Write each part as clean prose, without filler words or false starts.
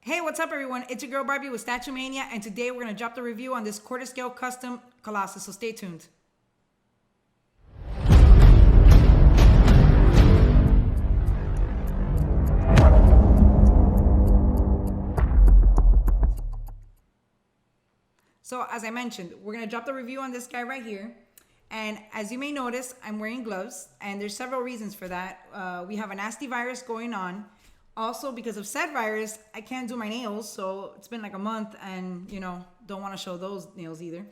Hey, what's up everyone? It's your girl Barbie with Statue Mania, and today we're going to drop the review on this quarter scale custom Colossus, so stay tuned. So as I mentioned, we're going to drop the review on this guy right here. And as you may notice, I'm wearing gloves, and there's several reasons for that. We have a nasty virus going on. Also, because of said virus, I can't do my nails, so it's been like a month, and don't want to show those nails either.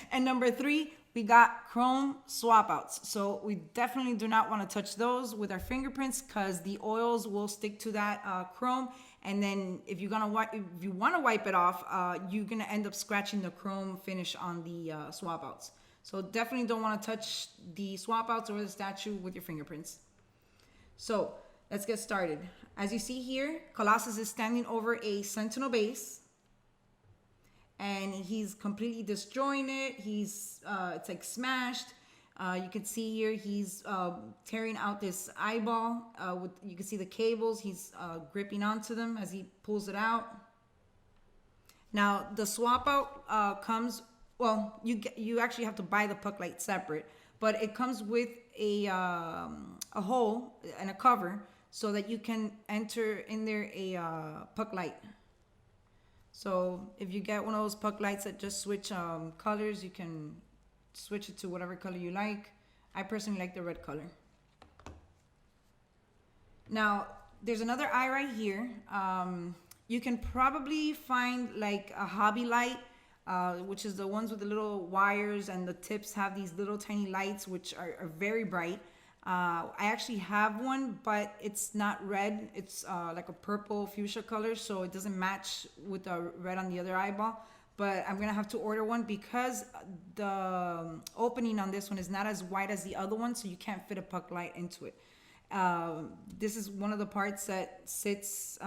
And number 3, we got chrome swap outs. So we definitely do not want to touch those with our fingerprints because the oils will stick to that chrome. And then if you want to wipe it off, you're gonna end up scratching the chrome finish on the swap outs. So definitely don't want to touch the swap outs or the statue with your fingerprints. So let's get started. As you see here, Colossus is standing over a Sentinel base, and he's completely destroying it. It's like smashed. You can see here he's tearing out this eyeball. You can see the cables. He's gripping onto them as he pulls it out. Now the swap out comes. Well, you actually have to buy the puck light separate, but it comes with a hole and a cover so that you can enter in there a puck light. So if you get one of those puck lights that just switch colors, you can switch it to whatever color you like. I personally like the red color. Now there's another eye right here. You can probably find like a hobby light, which is the ones with the little wires, and the tips have these little tiny lights which are very bright. I actually have one, but it's not red. It's like a purple fuchsia color, so it doesn't match with the red on the other eyeball. But I'm gonna have to order one because the opening on this one is not as wide as the other one, so you can't fit a puck light into it. This is one of the parts that sits,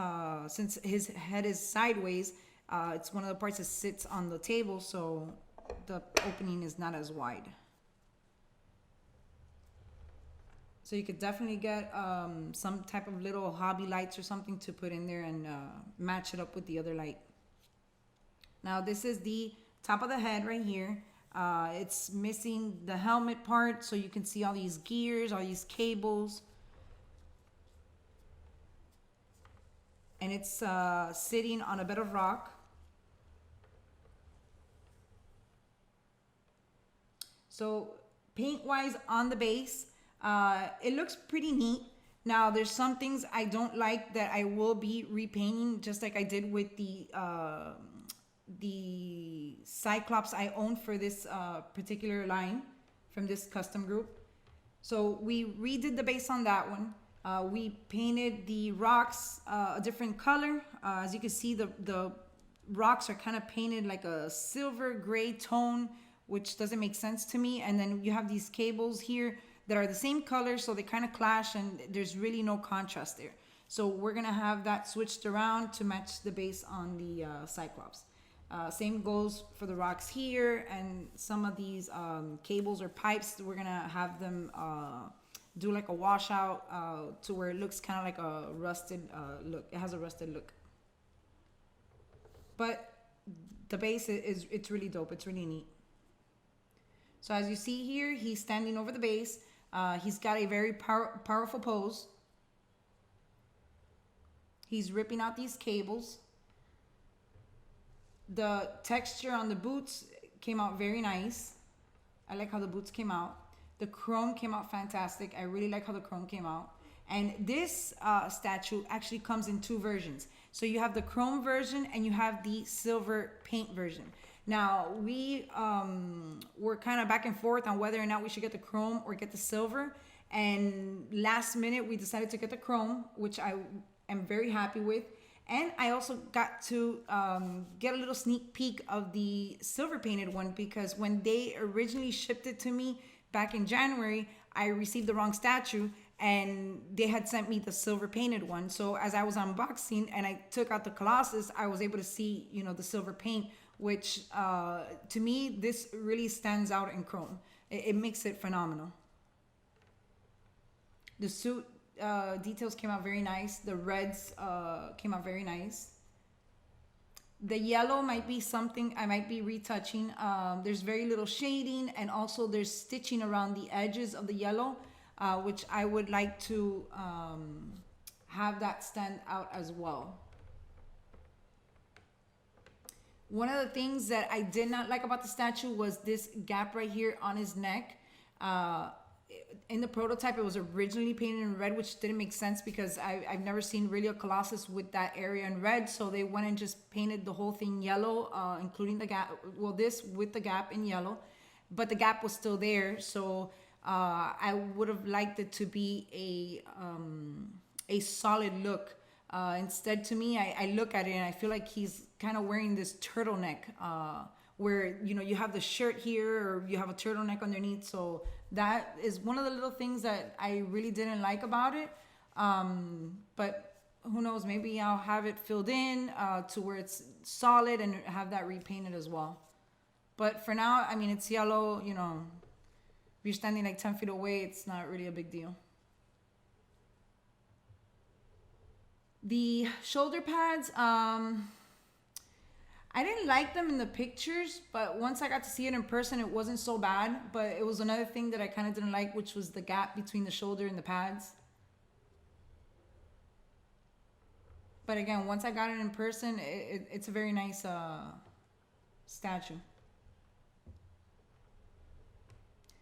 since his head is sideways, it's one of the parts that sits on the table, so the opening is not as wide. So you could definitely get some type of little hobby lights or something to put in there and match it up with the other light. Now this is the top of the head right here. It's missing the helmet part, so you can see all these gears, all these cables. And it's sitting on a bed of rock. So paint-wise on the base, it looks pretty neat. Now there's some things I don't like that I will be repainting, just like I did with the Cyclops I own for this particular line from this custom group. So we redid the base on that one. We painted the rocks a different color. As you can see, the rocks are kind of painted like a silver gray tone, which doesn't make sense to me. And then you have these cables here that are the same color, so they kind of clash, and there's really no contrast there. So we're gonna have that switched around to match the base on the Cyclops. Same goes for the rocks here, and some of these cables or pipes, we're gonna have them do like a washout to where it looks kind of like a rusted look. It has a rusted look. But the base it's really dope. It's really neat. So as you see here, he's standing over the base. He's got a very powerful pose. He's ripping out these cables. The texture on the boots came out very nice. I like how the boots came out. The chrome came out fantastic. I really like how the chrome came out. And this statue actually comes in 2 versions. So you have the chrome version and you have the silver paint version. Now we were kind of back and forth on whether or not we should get the chrome or get the silver. And last minute we decided to get the chrome, which I am very happy with. And I also got to get a little sneak peek of the silver painted one, because when they originally shipped it to me back in January, I received the wrong statue and they had sent me the silver painted one. So as I was unboxing and I took out the Colossus, I was able to see, the silver paint, which to me, this really stands out in chrome. It makes it phenomenal. The suit details came out very nice. The reds came out very nice. The yellow might be something I might be retouching. There's very little shading, and also there's stitching around the edges of the yellow, which I would like to have that stand out as well. One of the things that I did not like about the statue was this gap right here on his neck. In the prototype, it was originally painted in red, which didn't make sense because I've never seen really a Colossus with that area in red. So they went and just painted the whole thing yellow, including the gap. Well, this with the gap in yellow, but the gap was still there. So I would have liked it to be a solid look. Instead, to me, I look at it and I feel like he's kind of wearing this turtleneck, where, you know, you have the shirt here or you have a turtleneck underneath. So that is one of the little things that I really didn't like about it. But who knows, maybe I'll have it filled in to where it's solid and have that repainted as well. But for now, I mean, it's yellow, you know, if you're standing like 10 feet away, it's not really a big deal. The shoulder pads, I didn't like them in the pictures, but once I got to see it in person, it wasn't so bad. But it was another thing that I kind of didn't like, which was the gap between the shoulder and the pads. But again, once I got it in person, it's a very nice statue.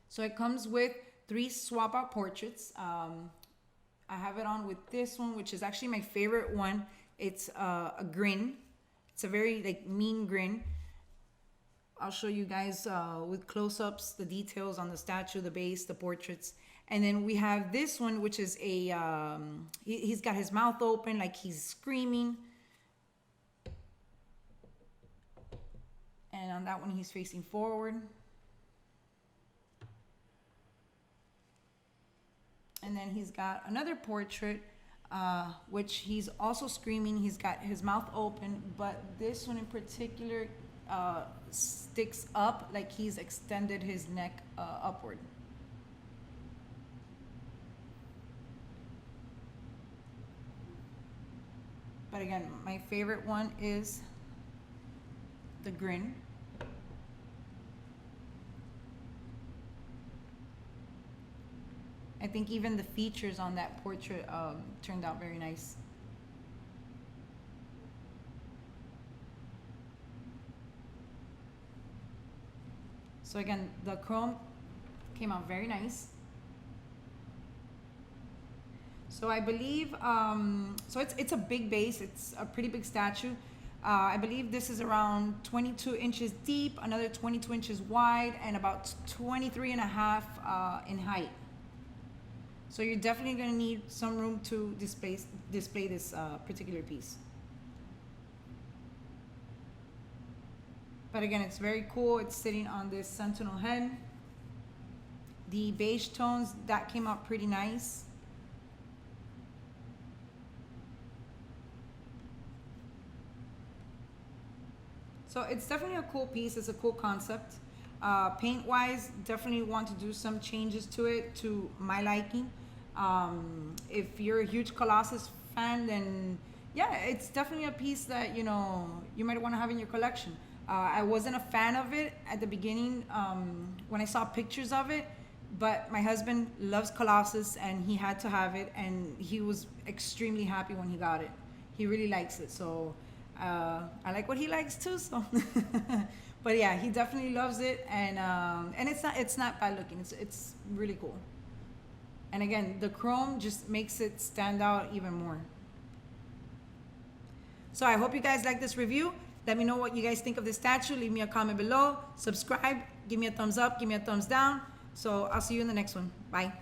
So it comes with 3 swap out portraits. I have it on with this one, which is actually my favorite one. It's a grin. It's a very like mean grin. I'll show you guys with close-ups the details on the statue, the base, the portraits. And then we have this one, which is a he's got his mouth open like he's screaming. And on that one, he's facing forward. And then he's got another portrait, which he's also screaming. He's got his mouth open, but this one in particular sticks up like he's extended his neck upward. But again, my favorite one is the grin. I think even the features on that portrait turned out very nice. So again, the chrome came out very nice. So I believe, so it's a big base. It's a pretty big statue. I believe this is around 22 inches deep, another 22 inches wide, and about 23 and a half in height. So you're definitely going to need some room to display this particular piece. But again, it's very cool. It's sitting on this sentinel head. The beige tones, that came out pretty nice. So it's definitely a cool piece. It's a cool concept. Paint wise, definitely want to do some changes to it to my liking. If you're a huge Colossus fan, then yeah, it's definitely a piece that, you know, you might want to have in your collection. I wasn't a fan of it at the beginning when I saw pictures of it, but my husband loves Colossus and he had to have it, and he was extremely happy when he got it. He really likes it, so I like what he likes too. So, but yeah, he definitely loves it, and it's not bad looking. It's really cool. And again, the chrome just makes it stand out even more. So I hope you guys like this review. Let me know what you guys think of this statue. Leave me a comment below. Subscribe. Give me a thumbs up. Give me a thumbs down. So I'll see you in the next one. Bye.